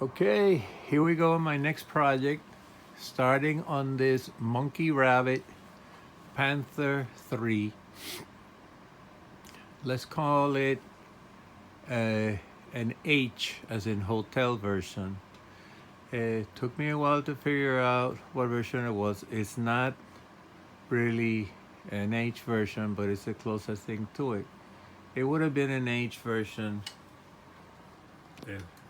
Okay, here we go on my next project, starting on this Monkey Rabbit Panther III. Let's call it an H as in hotel version. It took me a while to figure out what version it was. It's not really an H version, but it's the closest thing to it. It would have been an H version,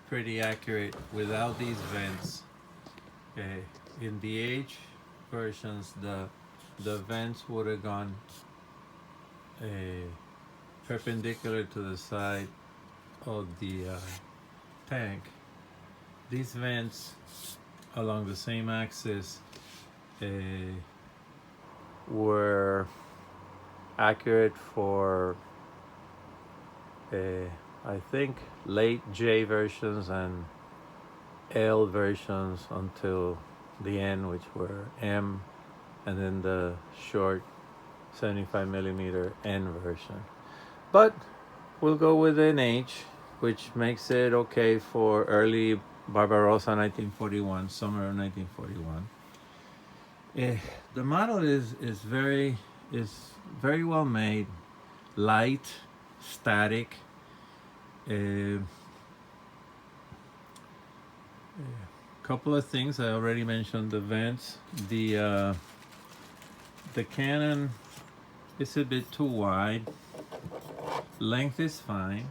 pretty accurate, without these vents. In the H versions, the vents would have gone perpendicular to the side of the tank. These vents along the same axis were accurate for I think late J versions and L versions until the end, which were M, and then the short 75 millimeter N version. But we'll go with an H, which makes it okay for early Barbarossa 1941, summer of 1941. The model is very well made, light, static. Couple of things I already mentioned: the vents, the cannon is a bit too wide. Length is fine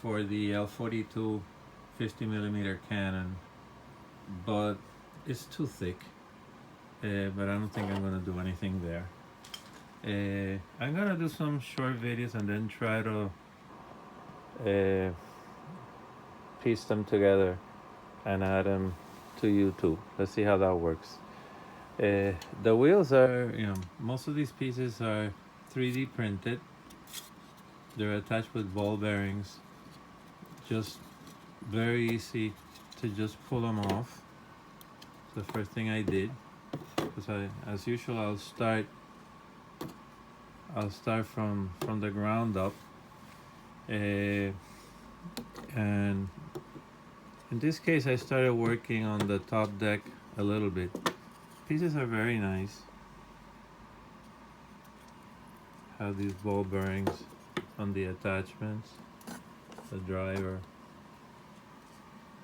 for the L42 50 millimeter cannon, but it's too thick. But I don't think I'm gonna do anything there. I'm gonna do some short videos and then try to piece them together and add them to YouTube. Let's see how that works. The wheels are, most of these pieces are 3D printed. They're attached with ball bearings. Just very easy to just pull them off. The first thing I did, because as usual, I'll start from the ground up. And in this case, I started working on the top deck a little bit. Pieces are very nice. Have these ball bearings on the attachments, the driver.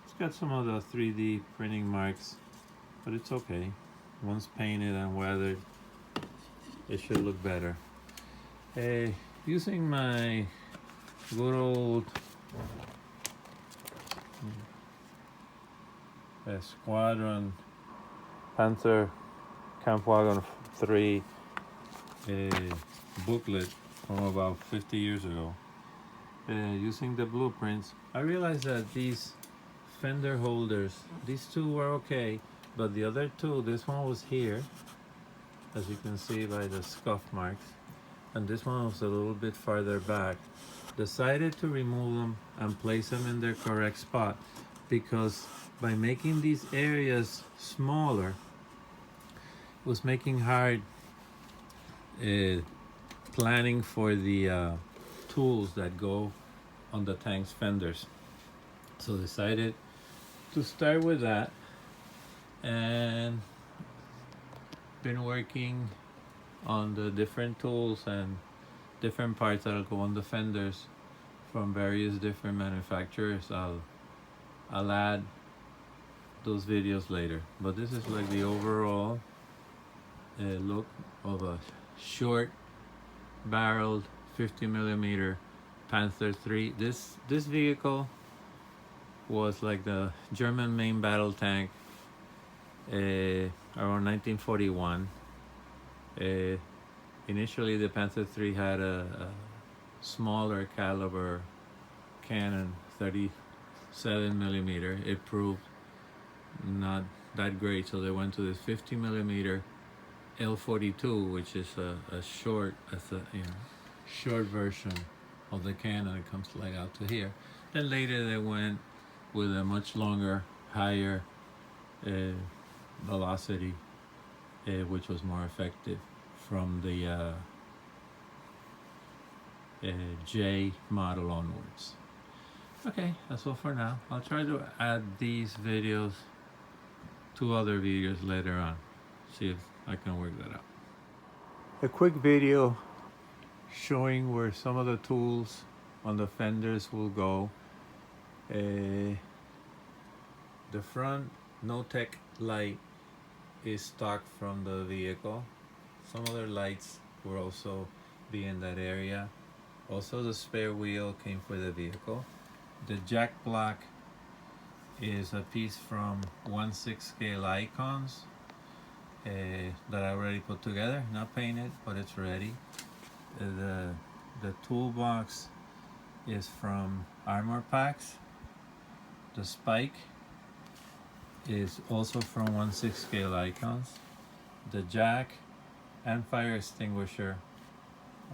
It's got some of the 3D printing marks, but it's okay. Once painted and weathered, it should look better. Using my good old Squadron Panther Kampfwagen III booklet from about 50 years ago. Using the blueprints, I realized that these fender holders, these two were okay, but the other two, this one was here, as you can see by the scuff marks, and this one was a little bit farther back. Decided to remove them and place them in their correct spot, because by making these areas smaller, it was making hard planning for the tools that go on the tank's fenders. So decided to start with that, and been working on the different tools and different parts that'll go on the fenders from various different manufacturers. I'll add those videos later, but this is like the overall look of a short barreled 50 millimeter Panther III. This vehicle was like the German main battle tank around 1941. Initially, the Panther III had a smaller caliber cannon, 37 millimeter. It proved not that great, so they went to this 50 millimeter L42, which is a short version of the cannon. It comes like out to here. Then later they went with a much longer, higher velocity, which was more effective, from the J model onwards. Okay, that's all for now. I'll try to add these videos to other videos later on. See if I can work that out. A quick video showing where some of the tools on the fenders will go. The front no-tech light is stock from the vehicle. Some other lights will also be in that area. Also, the spare wheel came for the vehicle. The jack block is a piece from 1/6 scale icons that I already put together, not painted, but it's ready. The toolbox is from Armor Packs. The spike is also from 1/6 scale icons. The jack and fire extinguisher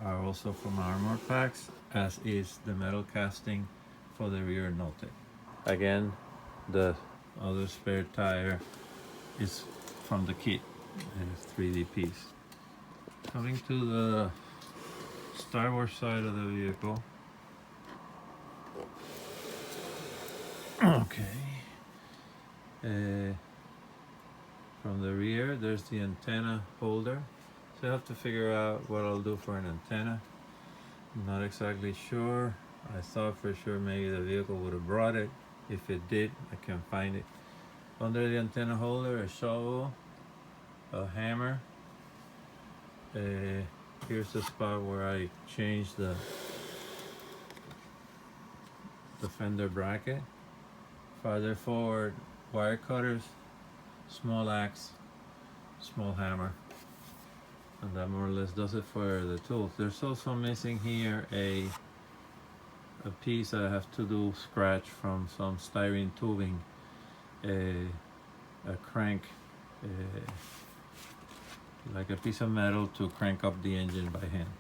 are also from Armor Packs, as is the metal casting for the rear no-tech. Again, the other spare tire is from the kit, and it's 3D piece. Coming to the starboard side of the vehicle. Okay. From the rear, there's the antenna holder. So I have to figure out what I'll do for an antenna. I'm not exactly sure. I thought for sure maybe the vehicle would have brought it. If it did, I can't find it. Under the antenna holder, a shovel, a hammer. Here's the spot where I changed the fender bracket. Farther forward, wire cutters, small axe, small hammer. And that more or less does it for the tools. There's also missing here a piece I have to do scratch from some styrene tubing, a crank, like a piece of metal to crank up the engine by hand.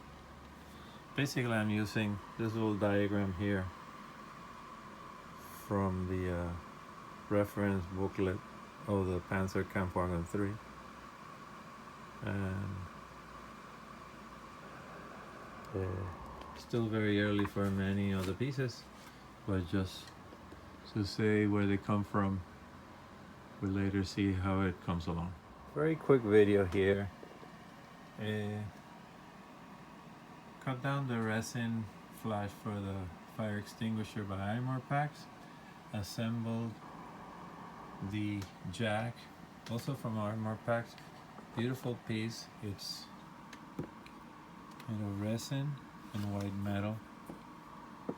Basically, I'm using this little diagram here from the reference booklet of the Panzer III, and still very early for many of the pieces, but just to say where they come from, we'll later see how it comes along. Very quick video here. Cut down the resin flash for the fire extinguisher by Armor Packs. Assembled the jack, also from Armor Packs. Beautiful piece. It's resin and white metal.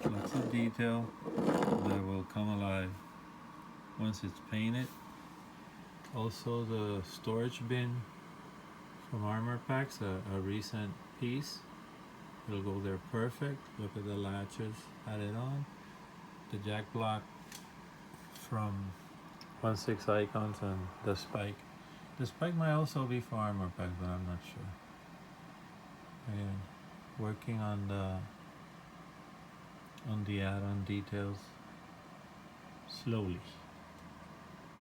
Lots of detail that will come alive once it's painted. Also the storage bin from Armor Packs, a recent piece. It'll go there perfect. Look at the latches added on. The jack block from 1/6 icons, and the spike. The spike might also be for Armor Packs, but I'm not sure. And working on the add-on details slowly.